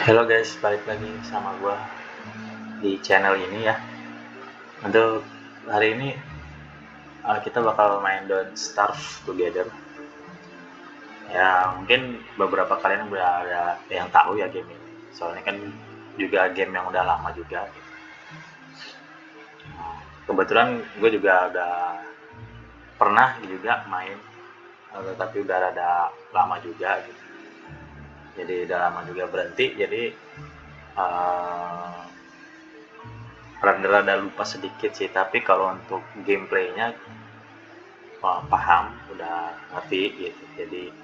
Halo guys, balik lagi sama gua di channel ini ya. Untuk hari ini kita bakal main Don't Starve Together. Ya mungkin beberapa kalian udah ada yang tahu ya game ini. Soalnya kan juga game yang udah lama juga. Kebetulan gue juga udah pernah juga main, tapi udah ada lama juga gitu. Jadi udah lama juga berhenti. Jadi uh, rada-rada lupa sedikit sih, tapi kalau untuk gameplaynya paham, udah ngerti gitu. Jadi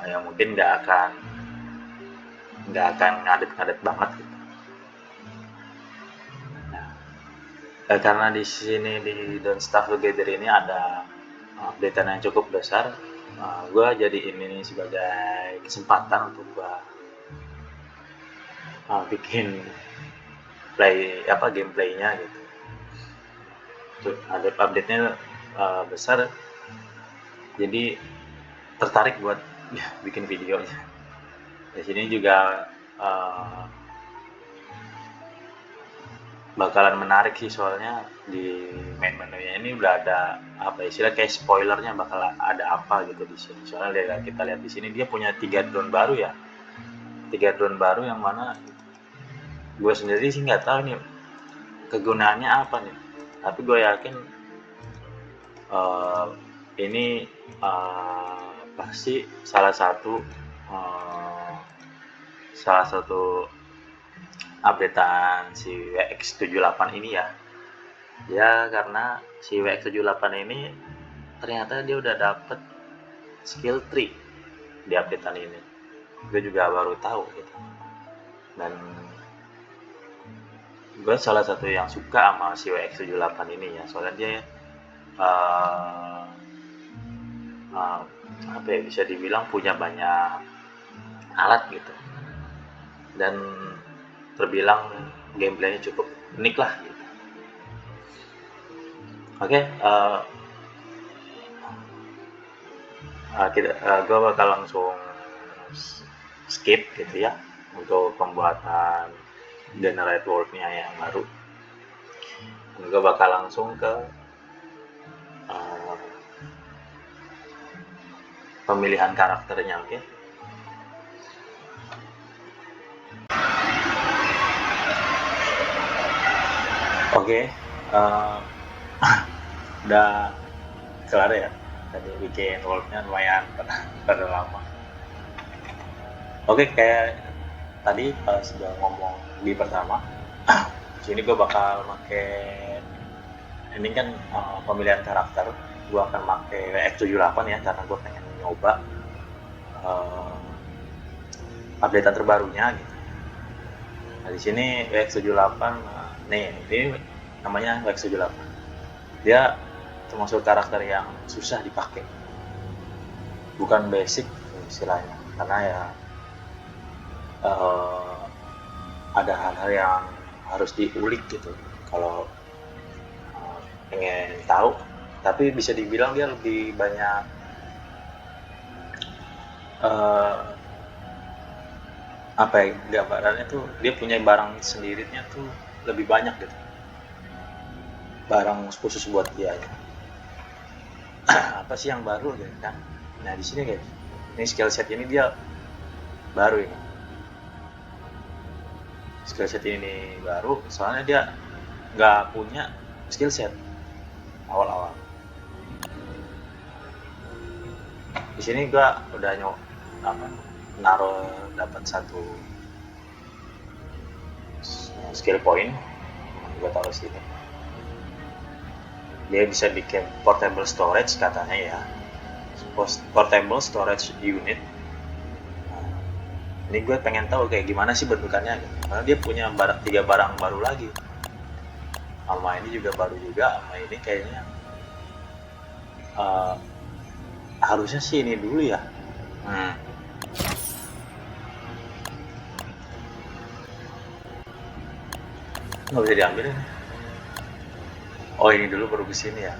ya mungkin nggak akan ngadet-ngadet banget gitu. Nah, karena di sini di Don't Starve Together ini ada update yang cukup besar, gue jadi ini sebagai kesempatan untuk gue bikin gameplaynya gitu. Ada update-nya besar, jadi tertarik buat bikin videonya. Di sini juga bakalan menarik sih, soalnya di main menunya ini udah ada istilah kayak spoilernya bakal ada apa gitu di sini. Soalnya kita lihat di sini dia punya 3 drone baru ya, 3 drone baru yang mana gue sendiri sih nggak tahu nih kegunaannya apa nih. Tapi gue yakin uh, ini pasti uh, salah satu updatean si WX78 ini ya. Ya karena si WX78 ini ternyata dia udah dapet skill tree di updatean ini. Gue juga baru tahu gitu. Dan gue salah satu yang suka sama si WX78 ini ya, soalnya dia uh, bisa dibilang punya banyak alat gitu, dan terbilang gameplaynya cukup unik lah gitu. Oke, gue bakal langsung skip gitu ya untuk pembuatan generate world-nya yang baru. Gue bakal langsung ke uh, pemilihan karakternya. Oke. Oke, udah kelar ya. Tadi bikin world-nya lumayan pada lama. Oke, kayak tadi pas udah ngomong di pertama, sini gue bakal pakai ini kan pemilihan karakter. Gue akan pakai WX78 ya, karena gue pengen nyoba uh, updatean terbarunya gitu. Nah di sini WX78, nih ini namanya WX78. Dia termasuk karakter yang susah dipakai, bukan basic istilahnya, karena ya uh, ada hal-hal yang harus diulik gitu kalau pengen tahu. Tapi bisa dibilang dia lebih banyak uh, gambarannya tuh, dia punya barang sendirinya tuh lebih banyak gitu, barang khusus buat dia aja. Apa sih yang baru gitu kan. Nah di sini guys, ini skill set ini dia baru ini. Skill set ini baru soalnya dia nggak punya skill set awal-awal. Di sini gua udah naruh dapat satu skill point, gue taruh sini. Dia bisa bikin portable storage katanya ya, portable storage unit. Ini gue pengen tahu kayak gimana sih bentukannya gitu. Karena dia punya 3 barang baru lagi. Sama ini juga baru juga, sama ini kayaknya harusnya sih ini dulu ya. Nggak bisa diambil ini. Oh ini dulu baru kesini ya.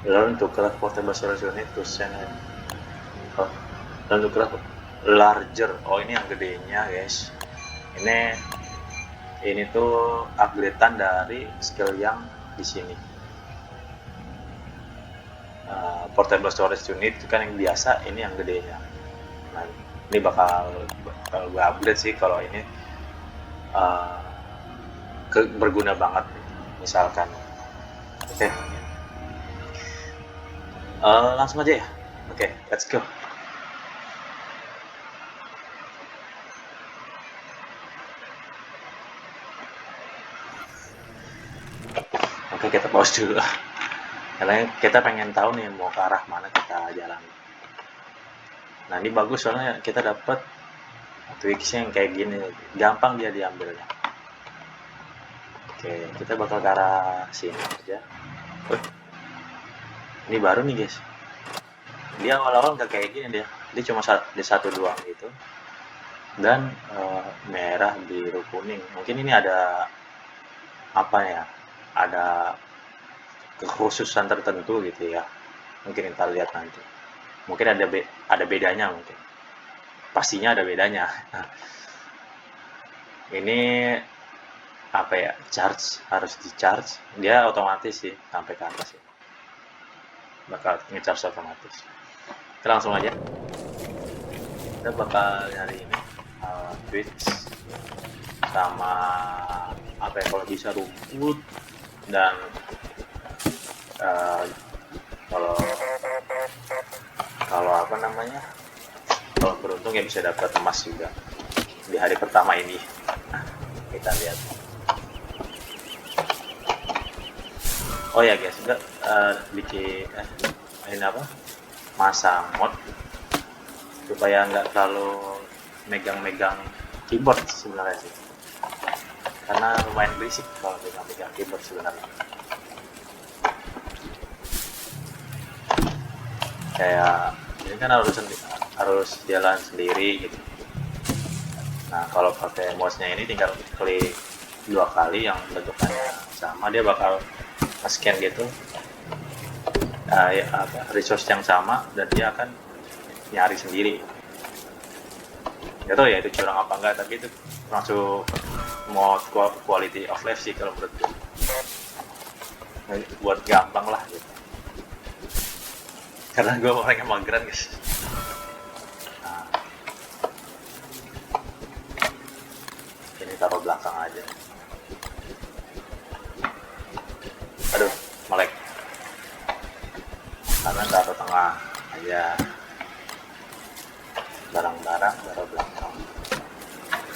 Lalu untuk portable storage unit terus oh. Dan untuk graph larger, oh ini yang gedenya guys. Ini tuh upgradean dari skill yang di sini. Portable storage unit itu kan yang biasa, ini yang gedenya. Nah, ini bakal gue upgrade sih kalau ini berguna banget misalkan. Oke. Langsung aja ya. Oke, let's go. Oke, kita pause dulu. Karena kita pengen tahu nih mau ke arah mana kita jalan. Nah, ini bagus soalnya kita dapat tweaks yang kayak gini, gampang dia diambilnya. Oke, kita bakal ke arah sini aja. Ini baru nih guys. Dia awal-awal nggak kayak gini dia cuma di satu doang gitu. Dan merah, biru, kuning. Mungkin ini ada apa ya? Ada kekhususan tertentu gitu ya. Mungkin kita lihat nanti. Mungkin ada bedanya mungkin. Pastinya ada bedanya. Ini apa ya, harus di charge, dia otomatis sih sampai ke atas ya, bakal nge-charge otomatis. Kita langsung aja, kita bakal nyari ini Twitch sama apa ya, kalau bisa rumput dan kalau apa namanya, kalau beruntung ya bisa dapat emas juga di hari pertama ini. Kita lihat. Oh ya guys, juga bikin ini apa, masang mod supaya nggak terlalu megang-megang keyboard sebenarnya sih, karena lumayan berisik kalau megang keyboard sebenarnya. Kayak ini kan harus jalan sendiri gitu. Nah, kalau pakai mouse-nya ini tinggal klik 2 kali yang bentukannya sama, dia bakal scan gitu ya, resource yang sama, dan dia akan nyari sendiri. Gak tau ya itu curang apa enggak, tapi itu langsung mode quality of life sih kalau menurut gue, buat gampang lah gitu, karena gue orang yang mageran guys. Nah, ini taruh belakang aja. Aduh, melek, karena taruh tengah aja, barang-barang taruh belakang.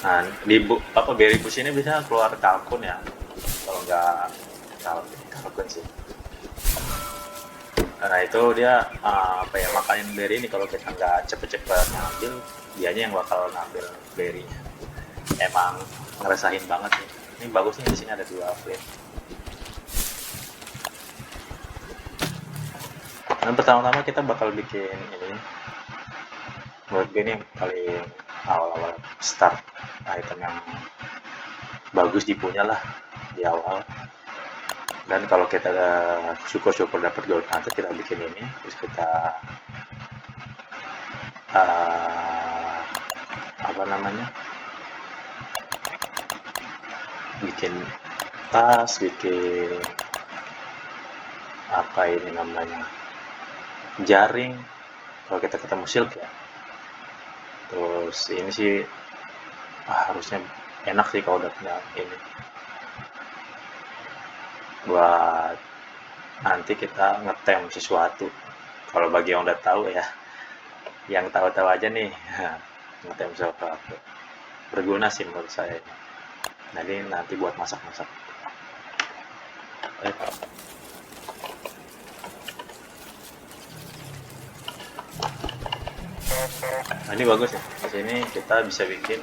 Nah, di berry bush ini bisa keluar kalkun ya, kalau nggak kalkun sih. Nah, itu dia apa ya, makanin berry ini, kalau kita nggak cepet-cepet ngambil, dianya yang bakal ngambil berry-nya. Emang ngerasain banget sih. Ini bagusnya di sini ada 2 flame. Nah, pertama-tama kita bakal bikin ini, menurut gue ini paling awal-awal start item yang bagus dipunya lah di awal. Dan kalau kita syukur-syukur dapat gold hunter, kita bikin ini, terus kita apa namanya, bikin tas, bikin apa ini namanya, jaring kalau kita ketemu silk ya. Terus ini sih harusnya enak sih kalau udah punya ini, buat nanti kita ngetem sesuatu. Kalau bagi yang udah tahu ya, yang tahu-tahu aja nih, ngetem sesuatu berguna sih menurut saya. Jadi nanti buat masak-masak. Nah, ini bagus ya. Di sini kita bisa bikin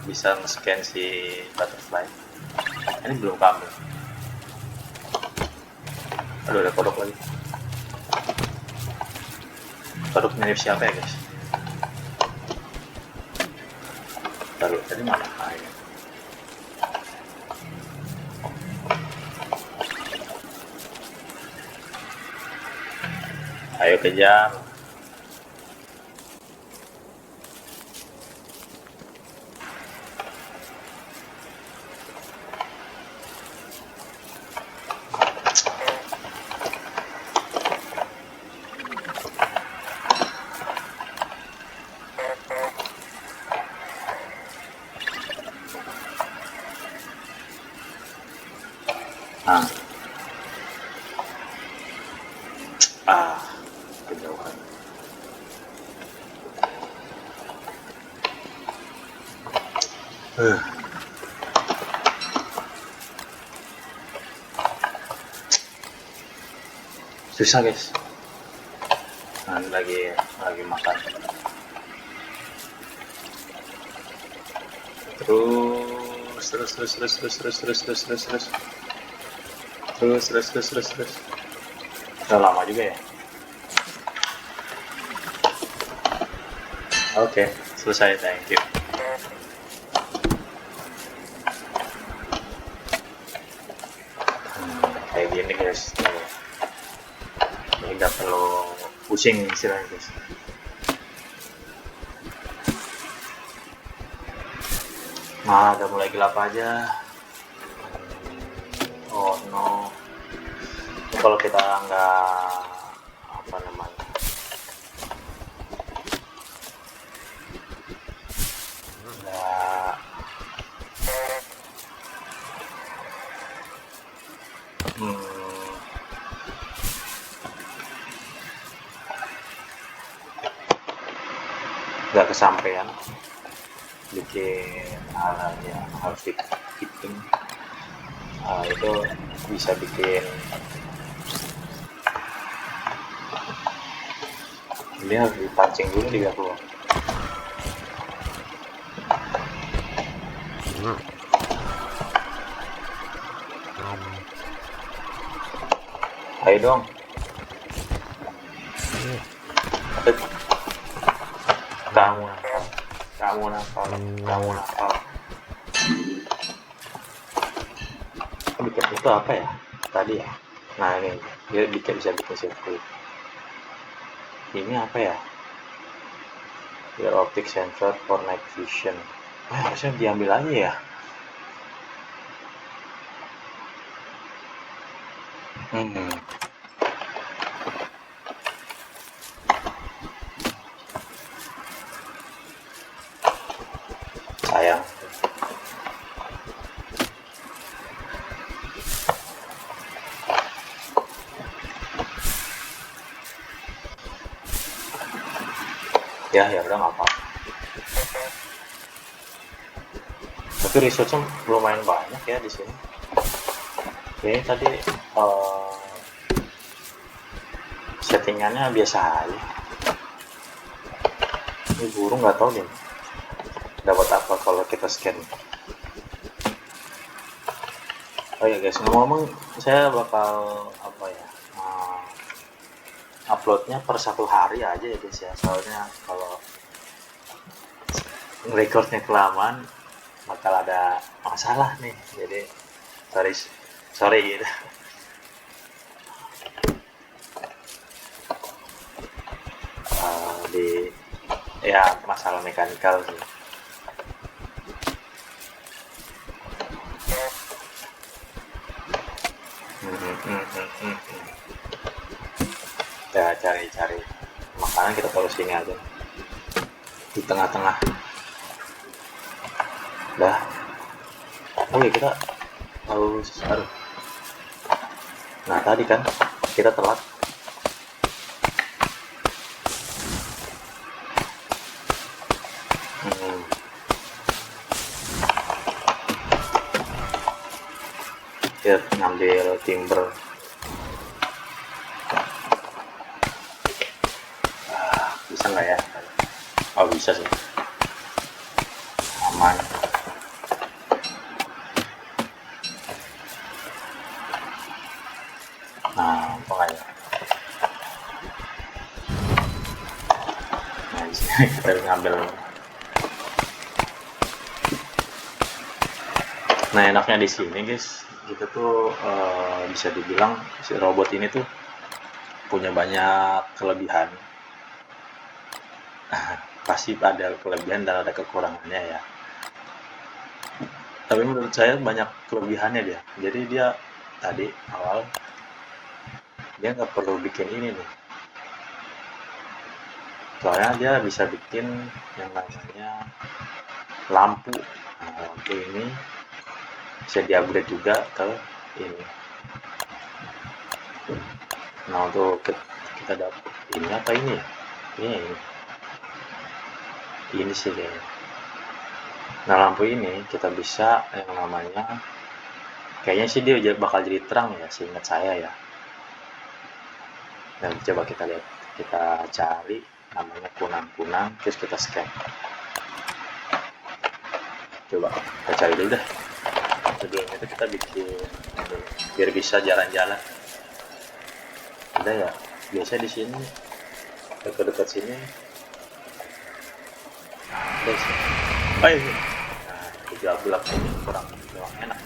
bisa nge-scan si butterfly. Ini belum kamu. Aduh, ada kodok lagi. Kodok mirip siapa ya guys? Taruh tadi mana? Ayo kejar. Susah guys. Nah, lagi makan. Terus. Udah lama juga ya. Oke, selesai. Thank you. Kayak gini guys. Ini nggak perlu pusing istilahnya guys. Nah, udah mulai gelap aja. Oh no. Kalau kita nggak apa namanya, nggak nggak kesampaian bikin hal yang harus fitting, itu bisa bikin ini harus dipancing dulu dia keluar. Ayo dong. Kamu nakal. Bikin itu apa ya tadi ya? Nah ini dia bisa bikin sirkuit. Ini apa ya? Ear optic sensor for night vision. Harusnya diambil aja ya. Sayang. Ya udah nggak apa-apa. Tapi researchnya lumayan banyak ya di sini. Ini tadi settingannya biasa aja. Ini burung nggak tahu nih dapat apa kalau kita scan. Oh ya guys, ngomong-ngomong, saya bakal apa ya, uploadnya per 1 hari aja ya guys ya, soalnya kalau recordnya kelamaan bakal ada masalah nih, jadi sorry gitu. Ya masalah mekanikal sih. Ya cari makanan kita taruh sini aja di tengah-tengah. Dah. Oke, kita harus nah tadi kan kita telat. Ya ngambil timber. Bisa nggak ya? Oh bisa sih, aman. Nah apa nggak ya? Nah di sini kita ngambil. Nah enaknya di sini guys, kita tuh bisa dibilang si robot ini tuh punya banyak kelebihan. Pasti ada kelebihan dan ada kekurangannya ya. Tapi menurut saya banyak kelebihannya dia. Jadi dia tadi awal dia nggak perlu bikin ini nih. Soalnya dia bisa bikin yang namanya lampu. Nah, lampu ini bisa di-upgrade juga ke ini. Nah untuk kita dapat ini apa ini? Ini sih kayaknya. Nah, lampu ini kita bisa yang namanya, kayaknya sih dia bakal jadi terang ya, seingat saya ya. Nah, coba kita lihat, kita cari namanya kunang-kunang, terus kita scan. Coba kita cari dulu deh. Sebelum itu kita bikin dulu, biar bisa jalan-jalan. Ada ya, biasa di sini, dekat-dekat sini, ada sih. Oh iya, nah, hijau gelap ini kurang enak.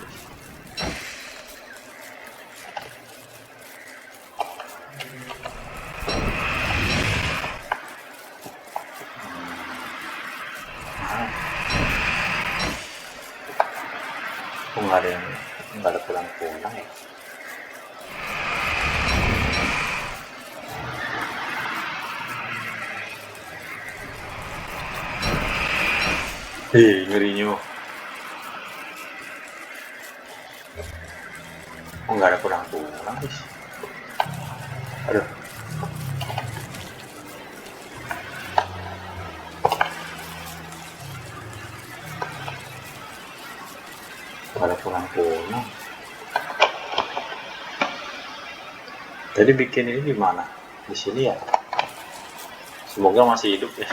Kok nggak ada pulang-pulang ya? Ngerinya. Kok nggak ada pulang-pulang guys? Aduh, nggak ada pulang-pulang. Tadi bikin ini di mana? Di sini ya. Semoga masih hidup ya.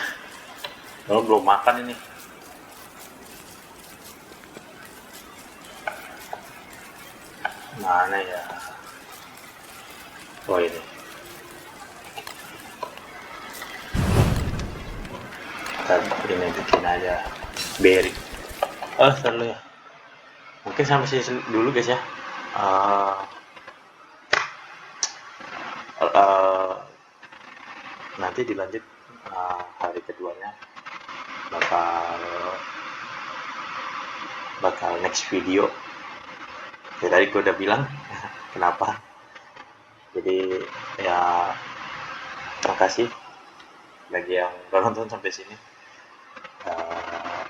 Kalau belum makan ini. Mana ya? Oh ini. Kita ini bikin aja berry. Oh, selalu ya. Mungkin sampai sini dulu guys ya. Uh, uh, Nanti dilanjut hari keduanya bakal next video. Ya, tadi gue udah bilang kenapa. Jadi ya, makasih bagi yang udah nonton sampai sini. Uh,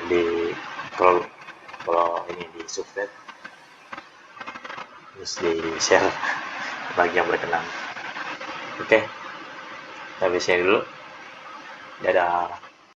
di kalau ini di subscribe, terus di share bagi yang berkenan. Oke, sampai sini dulu. Dadah.